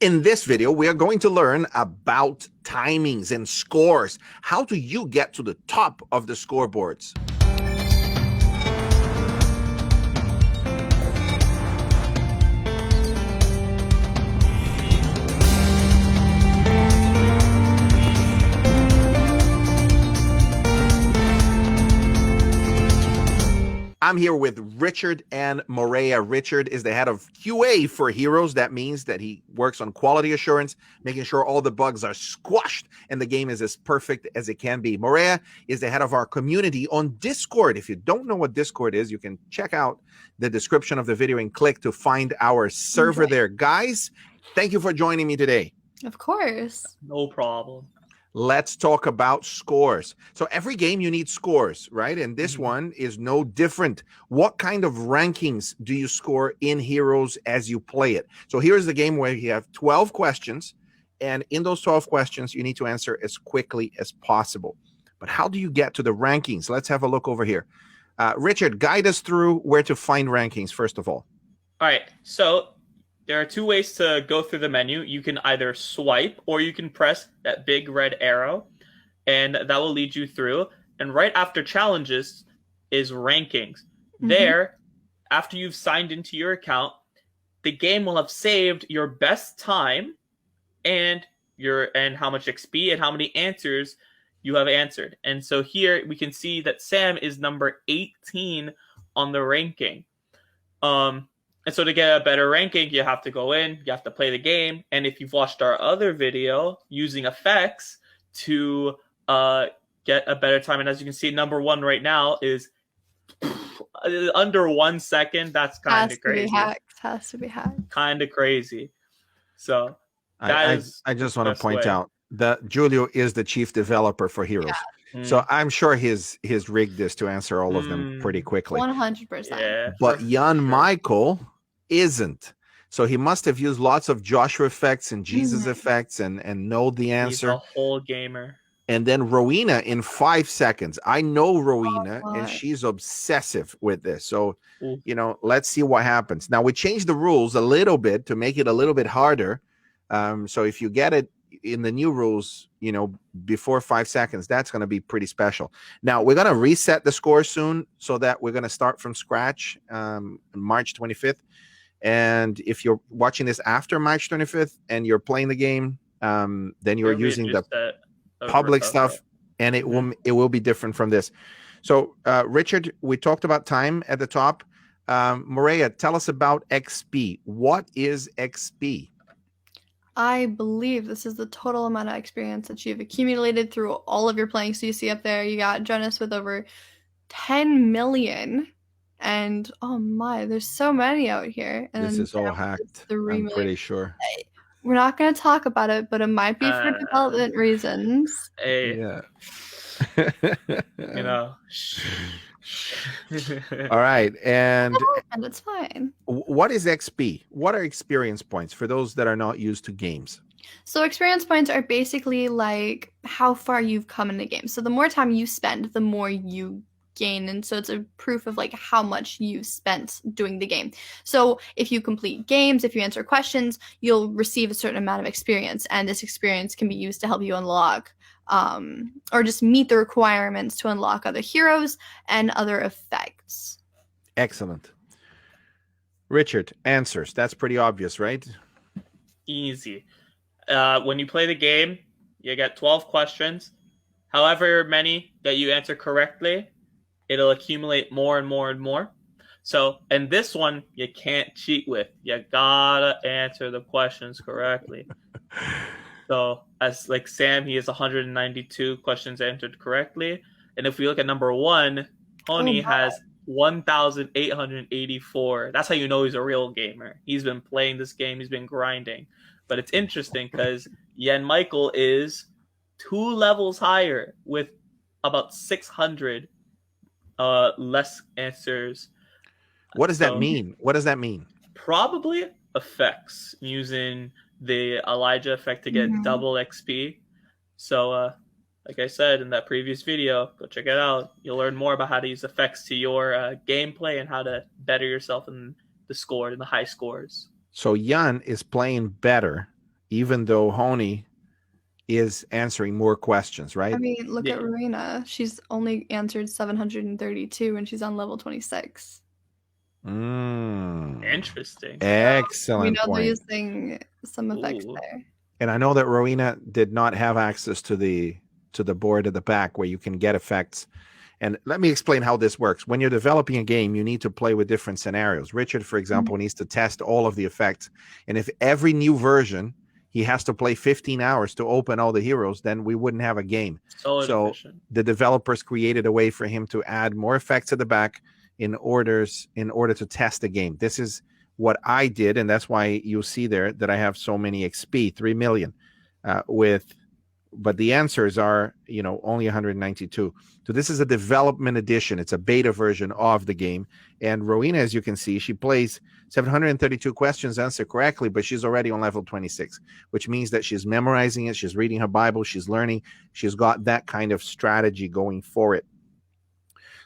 In this video, we are going to learn about timings and scores. How do you get to the top of the scoreboards? I'm here with Richard and Morea. Richard is the head of QA for Heroes. That means that he works on quality assurance, making sure all the bugs are squashed and the game is as perfect as it can be. Morea is the head of our community on Discord. If you don't know what Discord is, you can check out the description of the video and click to find our server there. Guys, thank you for joining me today. Of course. No problem. Let's talk about scores. So every game you need scores, right? And this one is no different. What kind of rankings do you score in Heroes as you play it? So here's the game where you have 12 questions, and in those 12 questions, you need to answer as quickly as possible. But how do you get to the rankings? Let's have a look over here. Richard, guide us through where to find rankings, first of all. All right, so there are two ways to go through the menu. You can either swipe or you can press that big red arrow, and that will lead you through. And right after challenges is rankings. There, after you've signed into your account, the game will have saved your best time and how much XP and how many answers you have answered. And so here we can see that Sam is number 18 on the ranking. And so to get a better ranking, you have to go in, you have to play the game. And if you've watched our other video using effects to get a better time, and as you can see, number one right now is under 1 second. That's kind of crazy. Has to be hacked. Kind of crazy. So I just want to point out that Julio is the chief developer for Heroes. Yeah. So I'm sure he's rigged this to answer all of them pretty quickly. 100%. Yeah, but Jan Michael isn't. So he must have used lots of Joshua effects and Jesus effects and know the answer. He's a whole gamer. And then Rowena in 5 seconds. I know Rowena, and she's obsessive with this. So, you know, let's see what happens. Now, we changed the rules a little bit to make it a little bit harder. So if you get it in the new rules, you know, before 5 seconds, that's going to be pretty special. Now, we're going to reset the score soon so that we're going to start from scratch March 25th. And if you're watching this after March 25th and you're playing the game, then you're using the public stuff, and it will be different from this. So, Richard, we talked about time at the top. Morea, tell us about XP. What is XP? I believe this is the total amount of experience that you've accumulated through all of your playing. So you see up there, you got Jonas with over 10 million. And oh my, there's so many out here. And this is all hacked. I'm pretty sure. We're not going to talk about it, but it might be for development reasons. Yeah. You know. All right. And it's fine. What is XP? What are experience points for those that are not used to games? So experience points are basically like how far you've come in the game. So the more time you spend, the more you gain, and so it's a proof of like how much you've spent doing the game. So if you complete games, if you answer questions, you'll receive a certain amount of experience, and this experience can be used to help you unlock or just meet the requirements to unlock other heroes and other effects. Excellent. Richard, answers. That's pretty obvious, right? Easy. When you play the game, you get 12 questions. However many that you answer correctly, it'll accumulate more and more and more. So, and this one, you can't cheat with. You gotta answer the questions correctly. So, as like Sam, he has 192 questions answered correctly. And if we look at number one, Tony has 1,884. That's how you know he's a real gamer. He's been playing this game. He's been grinding. But it's interesting because Jan Michael is 2 levels higher with about 600 less answers. What does that mean? What does that mean? Probably effects, using the Elijah effect to get double XP. So, like I said in that previous video, go check it out. You'll learn more about how to use effects to your gameplay and how to better yourself in the score and the high scores. So Jan is playing better even though Honey is answering more questions, right? I mean, look Yeah. at Rowena. She's only answered 732 and she's on level 26. Interesting. We Excellent know they're point. using some effects Ooh. there. And I know that Rowena did not have access to the board at the back where you can get effects. And let me explain how this works. When you're developing a game, you need to play with different scenarios. Richard, for example, needs to test all of the effects. And if every new version, he has to play 15 hours to open all the heroes, then we wouldn't have a game. So efficient. The developers created a way for him to add more effects at the back in order to test the game. This is what I did, and that's why you see there that I have so many XP, 3 million, but the answers are, only 192. So this is a development edition. It's a beta version of the game. And Rowena, as you can see, she plays 732 questions, answer correctly, but she's already on level 26, which means that she's memorizing it. She's reading her Bible. She's learning. She's got that kind of strategy going for it.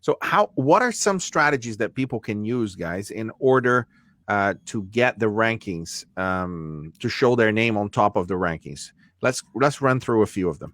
So what are some strategies that people can use, guys, in order to get the rankings, to show their name on top of the rankings? Let's run through a few of them.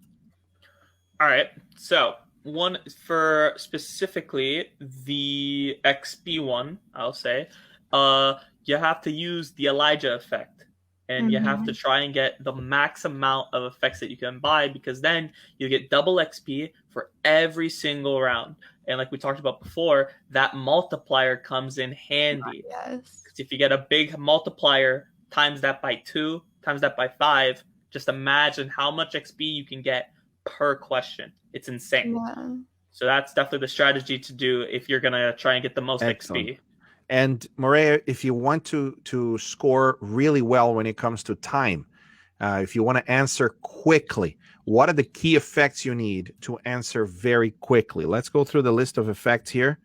All right. So one for specifically the XP one, I'll say, you have to use the Elijah effect, and you have to try and get the max amount of effects that you can buy, because then you get double XP for every single round. And like we talked about before, that multiplier comes in handy. Yes. Because if you get a big multiplier, times that by 2, times that by 5, just imagine how much XP you can get per question. It's insane. Yeah. So that's definitely the strategy to do if you're going to try and get the most XP. And Maria, if you want to score really well when it comes to time, if you want to answer quickly, what are the key effects you need to answer very quickly? Let's go through the list of effects here.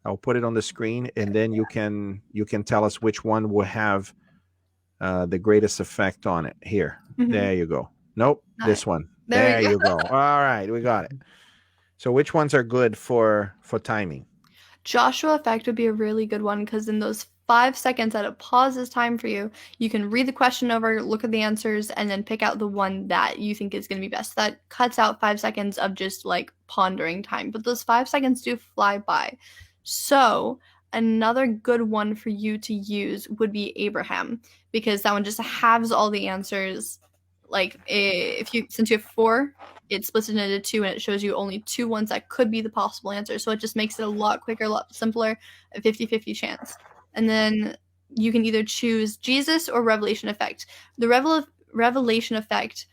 I'll put it on the screen, and then you can tell us which one will have the greatest effect on it. Here. There you go. Nope, this one. There you go. All right, we got it. So which ones are good for timing? Joshua effect would be a really good one, because in those 5 seconds that it pauses time for you, you can read the question over, look at the answers, and then pick out the one that you think is going to be best. That cuts out 5 seconds of just like pondering time, but those 5 seconds do fly by. So another good one for you to use would be Abraham, because that one just halves all the answers. Like since you have 4, it splits it into 2, and it shows you only 2 ones that could be the possible answer. So it just makes it a lot quicker, a lot simpler, a 50-50 chance. And then you can either choose Jesus or Revelation effect. The Revelation effect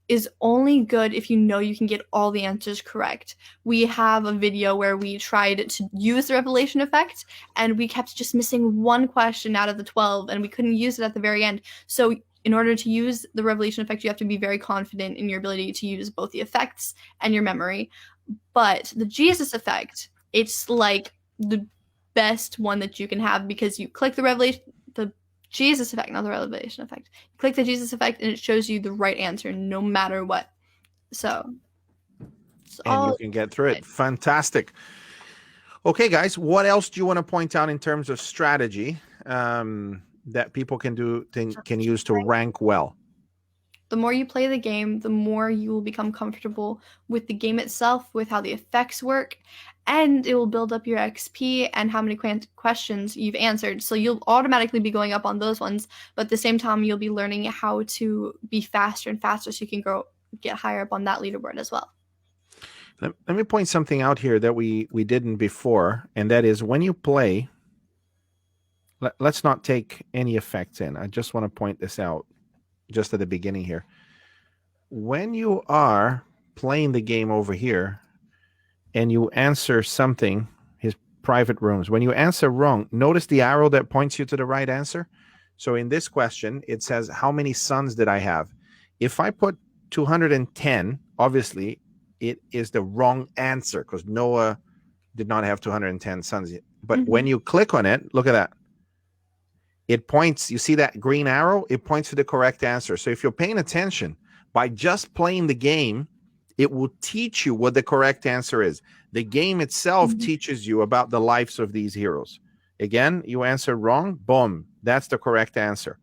is only good if you know you can get all the answers correct. We have a video where we tried to use the Revelation effect, and we kept just missing one question out of the 12, and we couldn't use it at the very end. So in order to use the Revelation effect, you have to be very confident in your ability to use both the effects and your memory. But the Jesus effect, it's like the best one that you can have, because you click the Jesus effect, not the Revelation effect. You click the Jesus effect, and it shows you the right answer no matter what. So, you can get through it. Fantastic. Okay, guys, what else do you want to point out in terms of strategy that people can use to rank well? The more you play the game, the more you will become comfortable with the game itself, with how the effects work, and it will build up your XP and how many questions you've answered. So you'll automatically be going up on those ones, but at the same time, you'll be learning how to be faster and faster, so you can get higher up on that leaderboard as well. Let me point something out here that we didn't before, and that is when you play, let's not take any effects in. I just want to point this out just at the beginning here. When you are playing the game over here and you answer something, his private rooms, when you answer wrong, notice the arrow that points you to the right answer. So in this question, it says, how many sons did I have? If I put 210, obviously it is the wrong answer, because Noah did not have 210 sons yet. But when you click on it, look at that. It points, you see that green arrow? It points to the correct answer. So if you're paying attention, by just playing the game, it will teach you what the correct answer is. The game itself teaches you about the lives of these heroes. Again, you answered wrong, boom, that's the correct answer.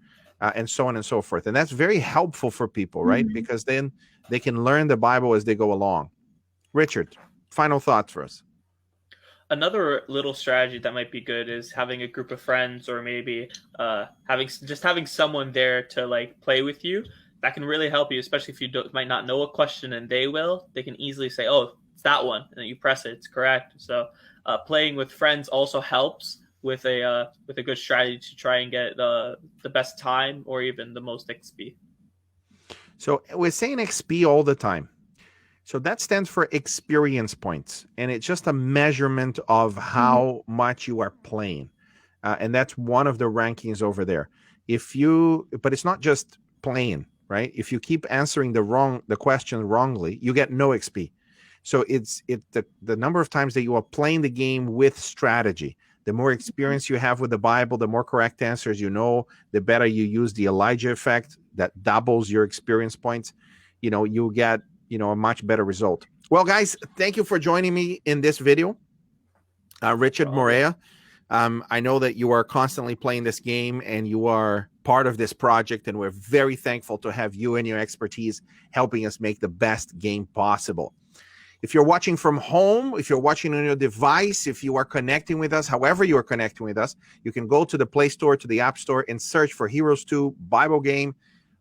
and so on and so forth. And that's very helpful for people, right? Mhm. Because then they can learn the Bible as they go along. Richard, final thoughts for us. Another little strategy that might be good is having a group of friends, or maybe having someone there to like play with you. That can really help you, especially if you might not know a question and they will. They can easily say, "Oh, it's that one," and then you press it, it's correct. So playing with friends also helps with a good strategy to try and get the best time or even the most XP. So we're saying XP all the time. So that stands for experience points, and it's just a measurement of how much you are playing, and that's one of the rankings over there. But it's not just playing, right? If you keep answering the question wrongly, you get no XP. So it's the number of times that you are playing the game with strategy. The more experience you have with the Bible, the more correct answers you know, the better you use the Elijah effect that doubles your experience points. You get a much better result. Well, guys, thank you for joining me in this video. Richard Morea, I know that you are constantly playing this game and you are part of this project, and we're very thankful to have you and your expertise helping us make the best game possible. If you're watching from home, if you're watching on your device, if you are connecting with us, however you are connecting with us, you can go to the Play Store, to the App Store, and search for Heroes 2 Bible Game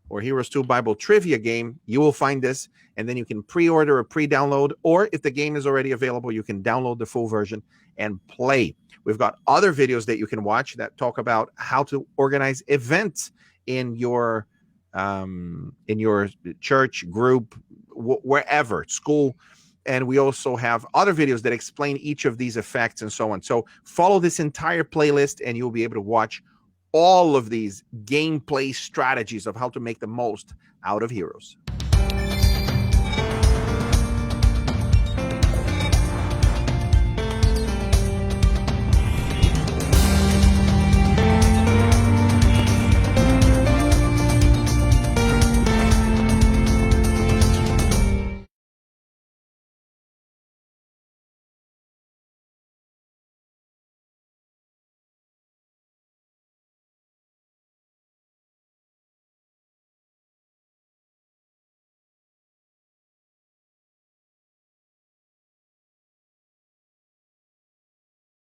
or Heroes 2 Bible Trivia Game. You will find this, and then you can pre-order or pre-download, or if the game is already available, you can download the full version and play. We've got other videos that you can watch that talk about how to organize events in your church, group, wherever, school. And we also have other videos that explain each of these effects and so on. So follow this entire playlist and you'll be able to watch all of these gameplay strategies of how to make the most out of Heroes.